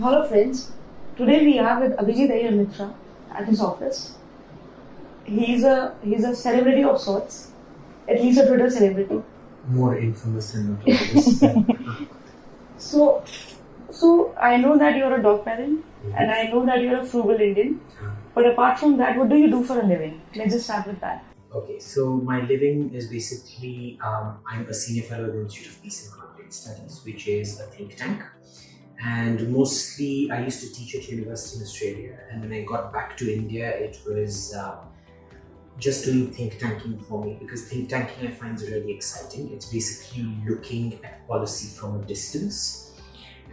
Hello friends, today we are with Abhijit Iyer Mitra at his office. He's a celebrity of sorts, at least a Twitter celebrity. More infamous than notorious. So I know that you're a dog parent and I know that you're a frugal Indian. But apart from that, what do you do for a living? Let's just start with that. Okay, so my living is basically, I'm a senior fellow at the Institute of Peace and Conflict Studies, which is a think tank. And mostly I used to teach at university in Australia. And when I got back to India, it was just doing think tanking for me, because think tanking I find is really exciting. It's basically looking at policy from a distance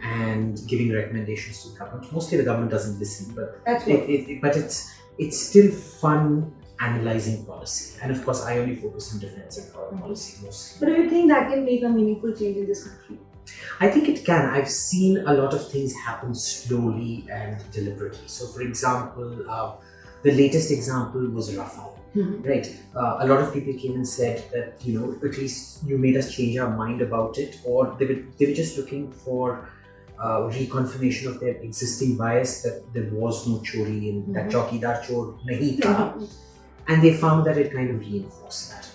and giving recommendations to the government. Mostly the government doesn't listen, but it's still fun analyzing policy. And of course, I only focus on defense and foreign policy mostly. But do you think that can make a meaningful change in this country? I think it can. I've seen a lot of things happen slowly and deliberately. So, for example, the latest example was Rafale. Right. A lot of people came and said that, at least you made us change our mind about it, or they were just looking for reconfirmation of their existing bias that there was no chori and that chaukidar chor nahi tha, and they found that it kind of reinforced that.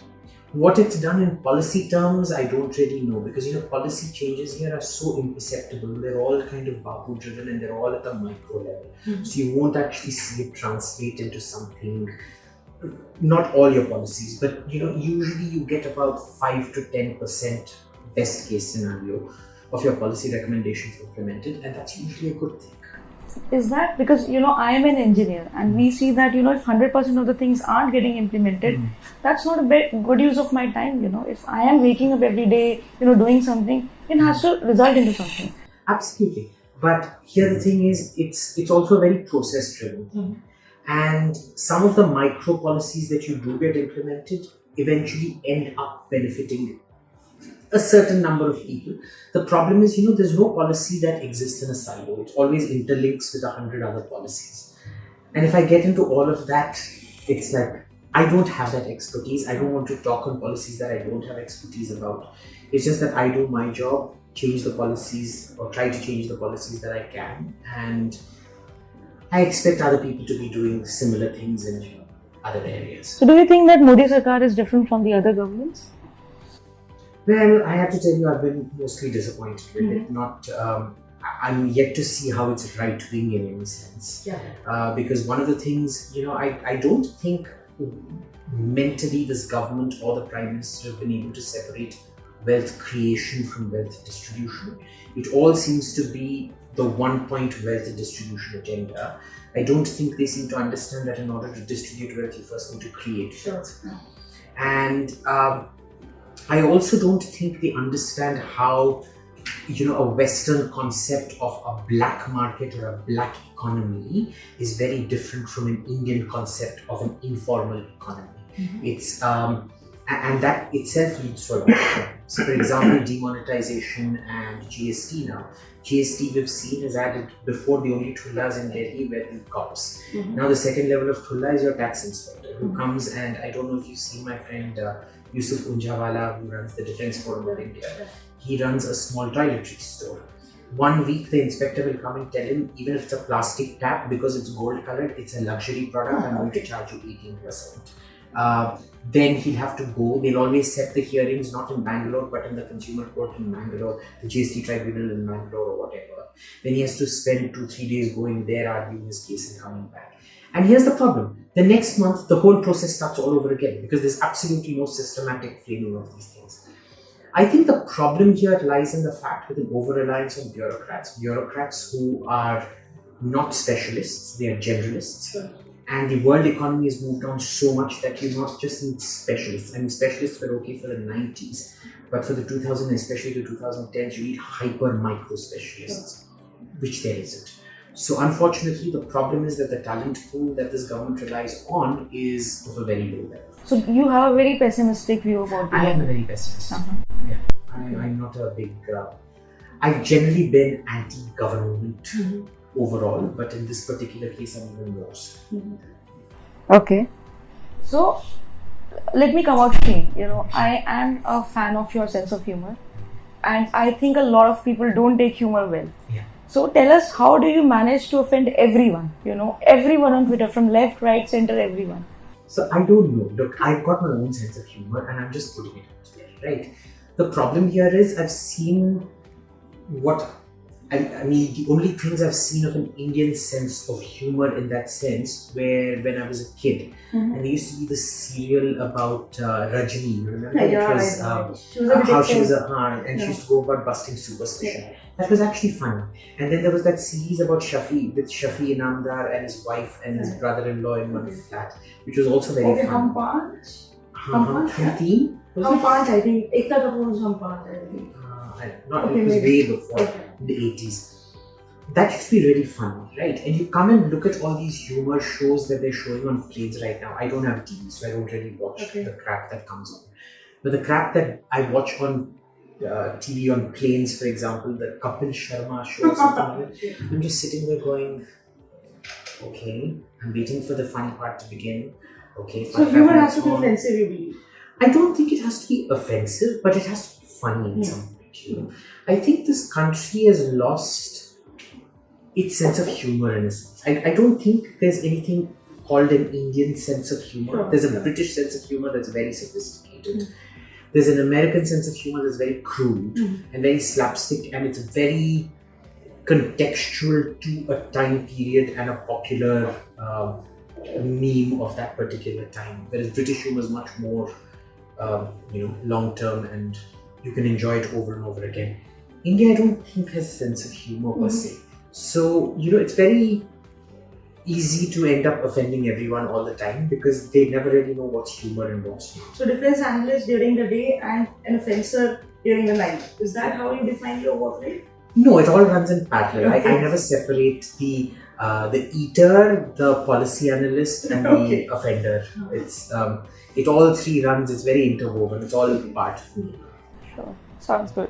What it's done in policy terms, I don't really know, because policy changes here are so imperceptible. They're all kind of Babu driven and they're all at the micro level. So you won't actually see it translate into something. Not all your policies, but usually you get about 5 to 10% best case scenario of your policy recommendations implemented, and that's usually a good thing. Is that because I am an engineer and we see that if 100% of the things aren't getting implemented, that's not a good use of my time. If I am waking up every day, doing something, it has to result into something. Absolutely, but here the thing is, it's also very process driven. And some of the micro policies that you do get implemented eventually end up benefiting a certain number of people. The problem is, there's no policy that exists in a silo. It always interlinks with 100 other policies. And if I get into all of that, it's like, I don't have that expertise. I don't want to talk on policies that I don't have expertise about. It's just that I do my job, change the policies, or try to change the policies that I can. And I expect other people to be doing similar things in other areas. So do you think that Modi Sarkar is different from the other governments? Well, I have to tell you, I've been mostly disappointed with it. I'm yet to see how it's right-wing in any sense. Because one of the things, I don't think mentally this government or the Prime Minister have been able to separate wealth creation from wealth distribution. It all seems to be the one-point wealth distribution agenda. I don't think they seem to understand that in order to distribute wealth, you first need to create wealth. And I also don't think they understand how, a Western concept of a black market or a black economy is very different from an Indian concept of an informal economy. It's and that itself leads to a lot of problems. So, for example, demonetization and GST now. GST we've seen is added. Before, the only thullas in Delhi were the cops. Now the second level of thulla is your tax inspector, who comes, and I don't know if you've seen my friend Yusuf Unjawala, who runs the Defence Forum of India. He runs a small toiletry store. 1 week the inspector will come and tell him, even if it's a plastic tap, because it's gold colored, it's a luxury product, I'm going to charge you 18%. Then he'll have to go. They'll always set the hearings not in Bangalore but in the Consumer Court in Bangalore, the GST Tribunal in Bangalore or whatever. Then he has to spend 2-3 days going there, arguing his case and coming back. And here's the problem. The next month, the whole process starts all over again, because there's absolutely no systematic framing of these things. I think the problem here lies in the fact with an over-reliance on bureaucrats who are not specialists, they are generalists. And the world economy has moved on so much that you not just need specialists. I mean, specialists were okay for the 90s, but for the 2000s, especially the 2010s, you need hyper micro specialists, which there isn't. So unfortunately, the problem is that the talent pool that this government relies on is of a very low level. So you have a very pessimistic view about it. I am a very pessimist. Yeah, I'm not a big... I've generally been anti-government overall, but in this particular case, I'm even more so. Okay. So, let me come out clean. I am a fan of your sense of humor. And I think a lot of people don't take humor well. Yeah. So tell us, how do you manage to offend everyone? Everyone on Twitter, from left, right, center, everyone. So I don't know. Look, I've got my own sense of humor and I'm just putting it out there, right? The problem here is I've seen I mean, the only things I've seen of an Indian sense of humor in that sense were when I was a kid. And there used to be this serial about Rajini, you remember? Yeah, it was she was a how she was she used to go about busting superstition. Yeah. That was actually fun. And then there was that series about Shafi, with Shafi Inamdar and his wife and his brother-in-law in one flat, which was also very fun. Hum Panch, I think. Ekta Kapoor's Hum Panch, I think. It was way before, in the 80s. That used to be really fun, right? And you come and look at all these humor shows that they're showing on planes right now. I don't have TV, so I don't really watch the crap that comes on. But the crap that I watch on TV on planes, for example, the Kapil Sharma show or something like that, I'm just sitting there going, okay, I'm waiting for the funny part to begin. Okay, so humor has to be offensive, you believe? I don't think it has to be offensive, but it has to be funny in some way. I think this country has lost its sense of humor in a sense. I don't think there's anything called an Indian sense of humor. There's a British sense of humor that's very sophisticated. There's an American sense of humor that's very crude and very slapstick, and it's very contextual to a time period and a popular meme of that particular time. Whereas British humor is much more long term and you can enjoy it over and over again. India, I don't think, has a sense of humor per se. So, it's very easy to end up offending everyone all the time because they never really know what's humor and what's not. So, defense analyst during the day and an offencer during the night. Is that how you define your work life? No, it all runs in parallel. I never separate the eater, the policy analyst, and the offender. It's it all three runs. It's very interwoven. It's all part of me. Sure, sounds good.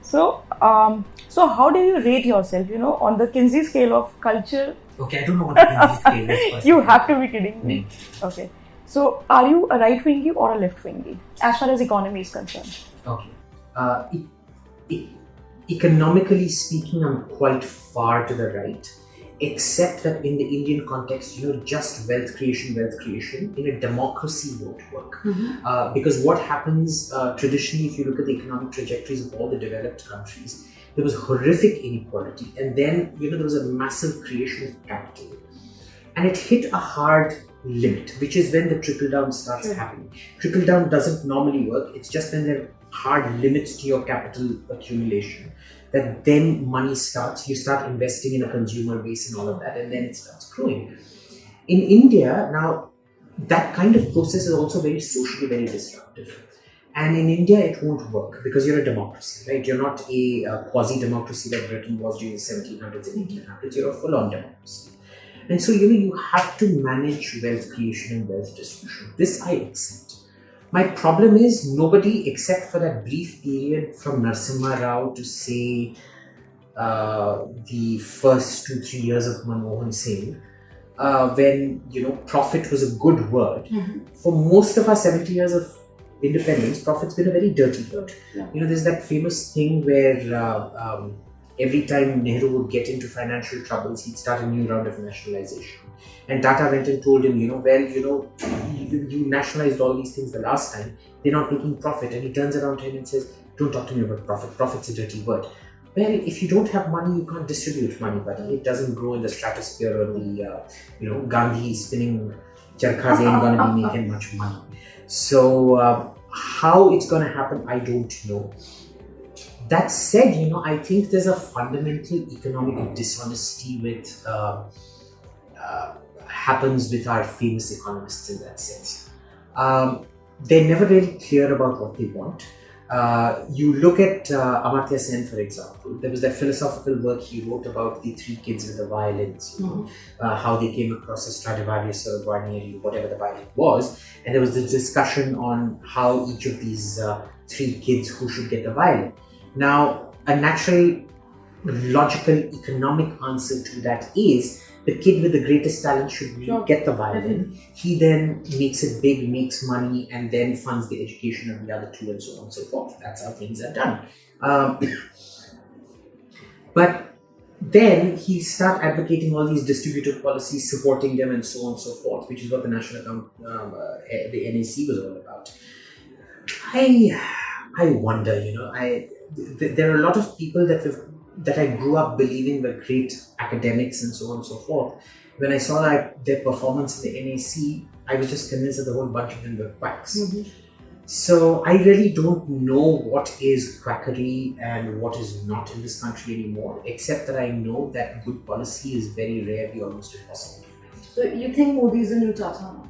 So, how do you rate yourself? On the Kinsey scale of culture. Okay, I don't know what the Kinsey scale is. You have to be kidding me. Okay, so are you a right wingy or a left wingy as far as economy is concerned? Okay, economically speaking, I'm quite far to the right. Except that in the Indian context, just wealth creation in a democracy won't work. Because what happens traditionally, if you look at the economic trajectories of all the developed countries, there was horrific inequality, and then there was a massive creation of capital, and it hit a hard limit, which is when the trickle down starts happening. Trickle down doesn't normally work. It's just when there are hard limits to your capital accumulation that then money starts, you start investing in a consumer base and all of that, and then it starts growing. In India, now, that kind of process is also very socially very disruptive. And in India, it won't work because you're a democracy, right? You're not a quasi-democracy like Britain was during the 1700s and 1800s. You're a full-on democracy. And so, you have to manage wealth creation and wealth distribution. This I accept. My problem is nobody, except for that brief period from Narasimha Rao to say the first 2-3 years of Manmohan Singh, when profit was a good word. For most of our 70 years of independence, profit's been a very dirty word. There's that famous thing where every time Nehru would get into financial troubles, he'd start a new round of nationalization. And Tata went and told him, you nationalized all these things the last time, they're not making profit. And he turns around to him and says, don't talk to me about profit. Profit's a dirty word. Well, if you don't have money, you can't distribute money, buddy. It doesn't grow in the stratosphere or the, Gandhi spinning charkhas ain't going to be making much money. So, how it's going to happen, I don't know. That said, I think there's a fundamental economic dishonesty with happens with our famous economists in that sense. They're never really clear about what they want. You look at Amartya Sen, for example. There was that philosophical work he wrote about the three kids with the violins, how they came across a Stradivarius or a Guarneri, whatever the violin was. And there was this discussion on how each of these three kids, who should get the violin. Now, a natural, logical, economic answer to that is the kid with the greatest talent should get the violin. He then makes it big, makes money, and then funds the education of the other two, and so on and so forth. That's how things are done. But then he started advocating all these distributive policies, supporting them, and so on and so forth, which is what the National Account, the NAC was all about. I wonder, there are a lot of people that I grew up believing were great academics and so on and so forth. When I saw their performance in the NAC, I was just convinced that the whole bunch of them were quacks. Mm-hmm. So I really don't know what is quackery and what is not in this country anymore, except that I know that good policy is very rarely, almost impossible. So you think Modi is the new Chacha now?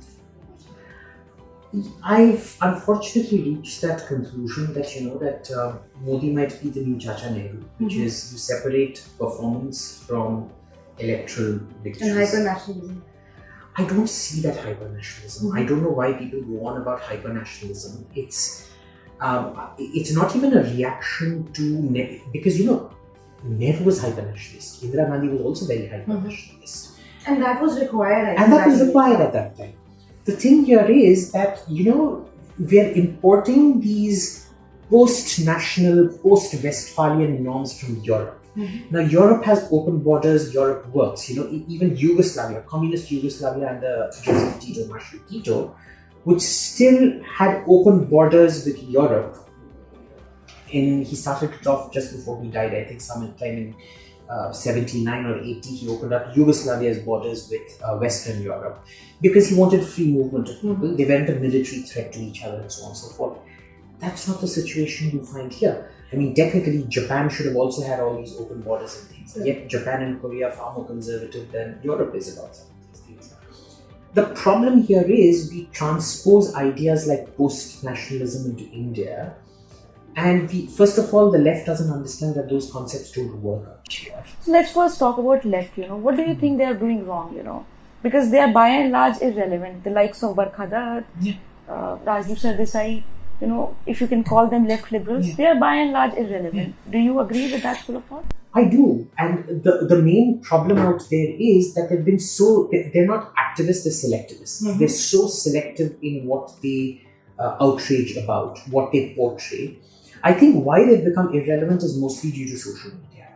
I've unfortunately reached that conclusion that Modi might be the new Chacha Nehru, which mm-hmm. is you separate performance from electoral victories. And hyper-nationalism. I don't see that hyper-nationalism. Mm-hmm. I don't know why people go on about hyper-nationalism. It's not even a reaction to because Nehru was hyper-nationalist. Indira Gandhi was also very hyper-nationalist. Mm-hmm. And that was required. That was required at that time. The thing here is that we are importing these post-national, post-Westphalian norms from Europe. Mm-hmm. Now, Europe has open borders, Europe works. Even Yugoslavia, communist Yugoslavia under Joseph Tito, Marshal Tito, which still had open borders with Europe. He started it off just before he died, I think sometime in 79 or 80, he opened up Yugoslavia's borders with Western Europe because he wanted free movement of people. Mm-hmm. They weren't a military threat to each other and so on and so forth. That's not the situation you find here. I mean, technically, Japan should have also had all these open borders and things. Yet, Japan and Korea are far more conservative than Europe is about some of these things. The problem here is we transpose ideas like post-nationalism into India. And first of all, the left doesn't understand that those concepts don't work out here. So let's first talk about left. What do you think they are doing wrong? Because they are by and large irrelevant. The likes of Barkha Dutt, Rajdeep Sardesai, if you can call them left liberals, they are by and large irrelevant. Do you agree with that school of thought? I do. And the main problem out there is that they're not activists, they're selectivists. Mm-hmm. They're so selective in what they outrage about, what they portray. I think why they've become irrelevant is mostly due to social media.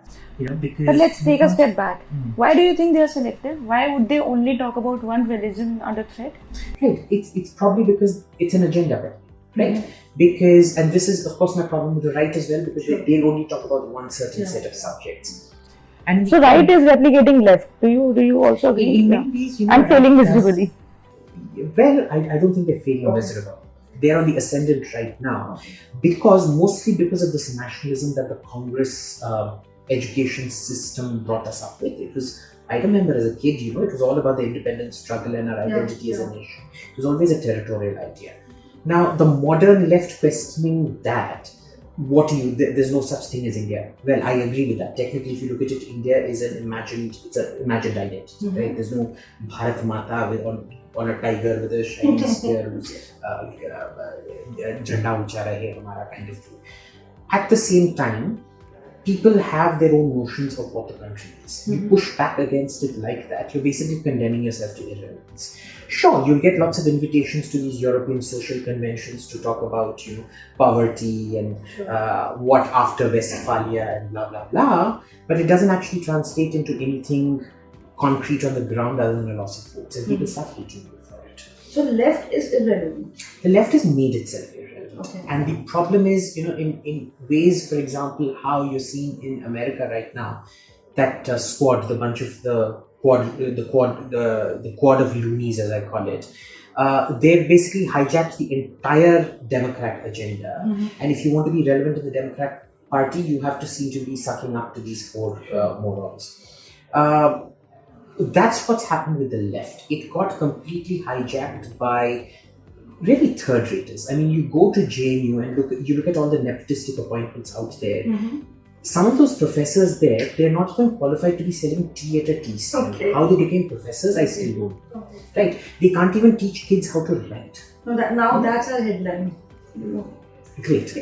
Because, but let's take a step back. Why do you think they are selective? Why would they only talk about one religion under threat? Right. It's probably because it's an agenda, right? Mm-hmm. Because, and this is of course my problem with the right as well, because they'll only talk about one certain set of subjects. And so right is replicating left. Do you also agree? I'm failing miserably. Well, I don't think they're failing miserably. They're on the ascendant right now, mostly because of this nationalism that the Congress education system brought us up with. I remember as a kid, it was all about the independence struggle and our identity as a nation. It was always a territorial idea. Now, the modern left questioning that, there's no such thing as India. Well, I agree with that. Technically, if you look at it, India is an imagined identity, mm-hmm. right? There's no Bharat Mata on a tiger with a shiny spear, jhanda uncha rahe hamara kind of thing. At the same time, people have their own notions of what the country is. Mm-hmm. You push back against it like that, you're basically condemning yourself to irrelevance. Sure, you'll get lots of invitations to these European social conventions to talk about, poverty and what after Westphalia and blah, blah, blah. But it doesn't actually translate into anything concrete on the ground other than a loss of votes. And people start hating you for it. So the left is irrelevant? The left has made itself irrelevant. Okay. And the problem is, in ways, for example, how you're seeing in America right now, that squad, the bunch of the quad of loonies, as I call it, they've basically hijacked the entire Democrat agenda. Mm-hmm. And if you want to be relevant in the Democrat Party, you have to seem to be sucking up to these four morons. That's what's happened with the left. It got completely hijacked by really third raters. I mean, you go to JNU and you look at all the nepotistic appointments out there. Mm-hmm. Some of those professors there, they're not even qualified to be selling tea at a tea stall. Okay. How they became professors, I still don't know. Okay. Right? They can't even teach kids how to write. No, that's our headline. Great.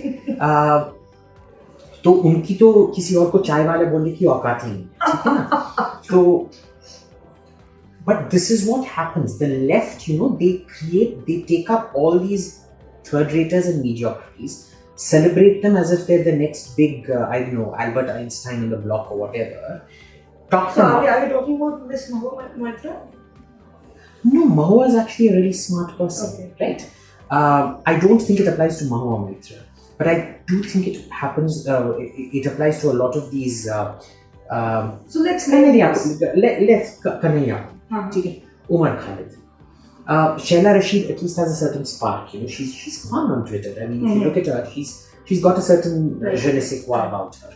तो उनकी तो किसी और को चाय वाले बोलने की औकात ही नहीं, ठीक है ना? तो but this is what happens. The left, they take up all these third raters and mediocrities, celebrate them as if they're the next big, Albert Einstein on the block or whatever, talk So them are up. we talking about Miss Mahua Mitra? No, Mahua is actually a really smart person, right? I don't think it applies to Mahua Mitra, but I do think it happens. It applies to a lot of these. So let's let's Kanhaiya, okay? Umar Khalid. Shaila Rashid at least has a certain spark. You know, she's fun on Twitter. I mean, if you look at her, she's got a certain je ne sais quoi about her.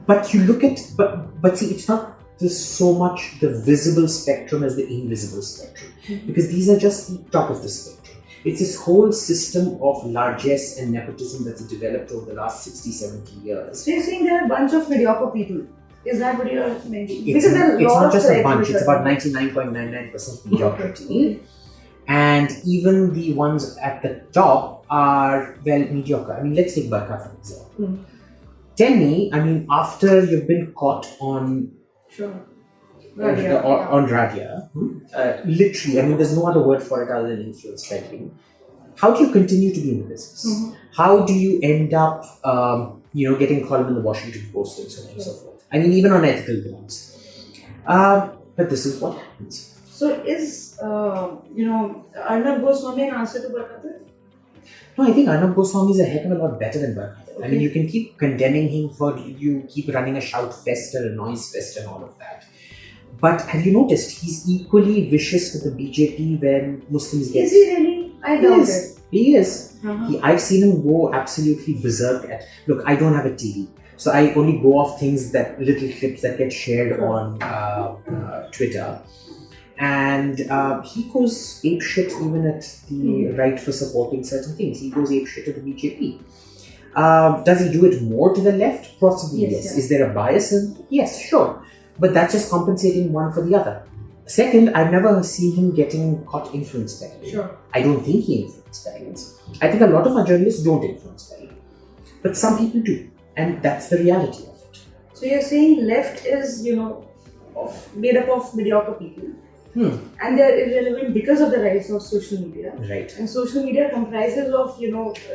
But you look at but see, it's not so much the visible spectrum as the invisible spectrum, because these are just the top of the spectrum. It's this whole system of largesse and nepotism that's developed over the last 60, 70 years. So you're saying there are a bunch of mediocre people. Is that what you're mentioning? It's not just a bunch, it's about 99.99% mediocrity. And even the ones at the top are, well, mediocre. I mean, let's take Barkha for example. Tell me, I mean, after you've been caught on on Radia, literally, I mean, there's no other word for it other than influence peddling. How do you continue to be in the business? How do you end up, getting column in the Washington Post and so on and so forth? I mean, even on ethical grounds. But this is what happens. So is, Arnab Goswami an answer to Barkha? No, I think Arnab Goswami is a heck of a lot better than Barkha. I mean, you can keep condemning him for, you keep running a shout fest and a noise fest and all of that. But have you noticed, he's equally vicious with the BJP when Muslims get... Is he really? I doubt it. He is. I've seen him go absolutely berserk at... Look, I don't have a TV. So I only go off things that, little clips that get shared on Twitter. And he goes apeshit even at the right for supporting certain things. He goes apeshit at the BJP. Does he do it more to the left? Possibly, yes. Is there a bias in? Yes, sure. But that's just compensating one for the other. Second, I've never seen him getting caught influence peddling. Sure. I don't think he influence peddles. I think a lot of our journalists don't influence peddle. But some people do. And that's the reality of it. So you're saying left is, made up of mediocre people. And they're irrelevant because of the rise of social media. Right. And social media comprises of,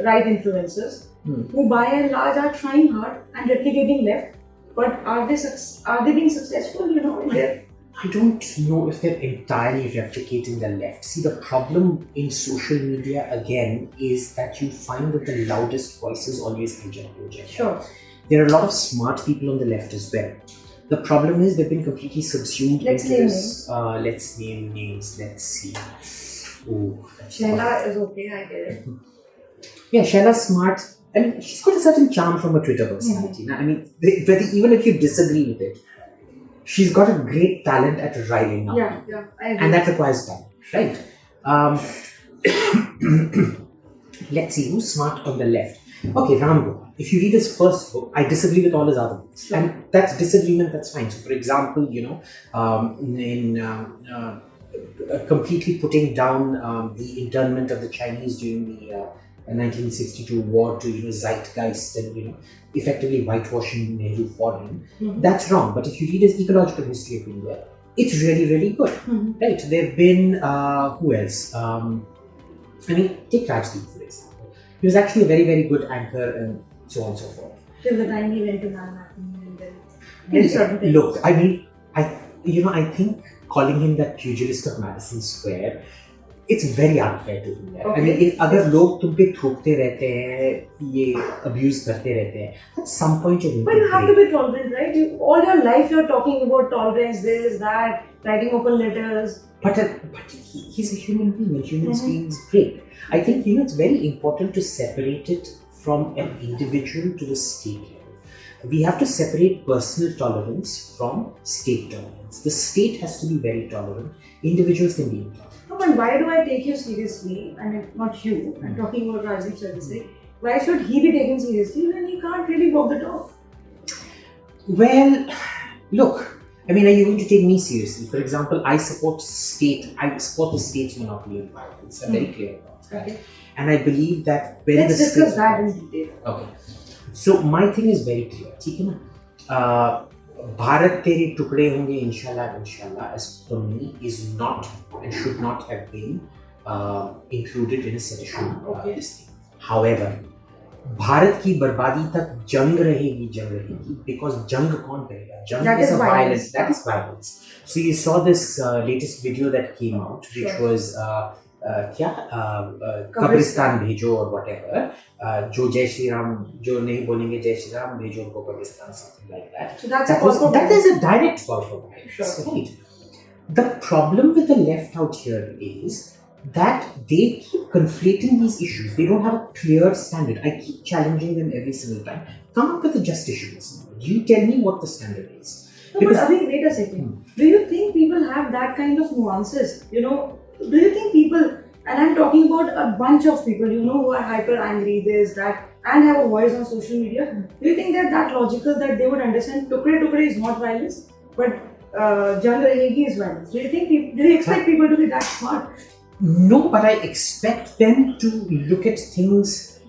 right influencers who by and large are trying hard and replicating left. But are they being successful, in their... I don't know if they're entirely replicating the left. See, the problem in social media, again, is that you find that the loudest voices always edge out. Sure. There are a lot of smart people on the left as well. The problem is they've been completely subsumed into this. Let's name names. Let's see. Shaila is okay, I get it. Yeah, Shaila's smart. I mean, she's got a certain charm from a Twitter personality. I mean, even if you disagree with it, she's got a great talent at riling up. Yeah, I agree. And that requires talent, right? Let's see, who's smart on the left? Okay, Ram Gopal. If you read his first book, I disagree with all his other books. Sure. And that's disagreement, that's fine. So, for example, completely putting down the internment of the Chinese during the 1962 war to, zeitgeist and, effectively whitewashing Nehru for him, that's wrong. But if you read his ecological history of India, it's really, really good, right? There have been, who else? Take Rajdeep, for example. He was actually a very, very good anchor and so on and so forth. Till the time he went to Manhattan and then... Look, I think calling him that pugilist of Madison Square, it's very unfair to him. Okay. I mean, अगर लोग तुम पे थूकते रहते हैं, ये abuse करते रहते हैं, at some point you're going But you have to be tolerant, right? All your life you're talking about tolerance, this, that, writing open letters. But he's a human being, and human beings break. I think, it's very important to separate it from an individual to the state level. We have to separate personal tolerance from state tolerance. The state has to be very tolerant. Individuals can be intolerant. No, but why do I take you seriously? I mean, not you. I'm talking about Rajdeep Sardesai. Why should he be taken seriously when he can't really walk the talk? Well, look. I mean, are you going to take me seriously? For example, I support the state's monopoly of violence. I'm very clear about that. Okay. And I believe that when Let's discuss that in detail. Okay. So my thing is very clear. ठीक है ना? Bharat तेरे टुकड़े होंगे inshallah, as for me, is not and should not have been included in a sedition this thing. However, Bharat की बर्बादी तक जंग रहेगी because जंग कौन करेगा? Jang That is is a violence. that is violence. So you saw this latest video that came out, which was कब्रिस्तान भेजो or whatever. जो जय श्री राम जो नहीं बोलेंगे जय श्री राम भेजो उनको कब्रिस्तान, something like that. So that is a direct call for violence. Sure. Right. The problem with the left out here is that they keep conflating these issues. They don't have a clear standard. I keep challenging them every single time. Come up with a just issues. You tell me what the standard is. No, but Abhi, wait a second. Do you think people have that kind of nuances? You know, do you think people, and I'm talking about a bunch of people, you know, who are hyper angry, this, that, and have a voice on social media. Do you think they're that logical that they would understand tukre is not violence, but jang rahegi is violence? Do you expect people to be that smart? No, but I expect them to look at things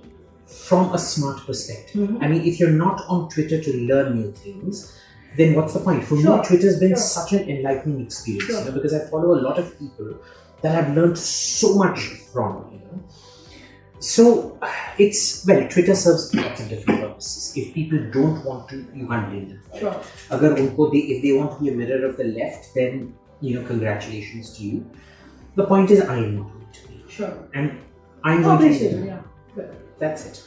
from a smart perspective. Mm-hmm. I mean, if you're not on Twitter to learn new things, then what's the point? For me, Twitter's been such an enlightening experience, you know, because I follow a lot of people that I've learned so much from, you know. So, Twitter serves lots of different purposes. If people don't want to, you can't blame them. Right? Sure. If they want to be a mirror of the left, then, you know, congratulations to you. The point is, I am not going to be. Sure. And I'm going to be. Yeah. That's it.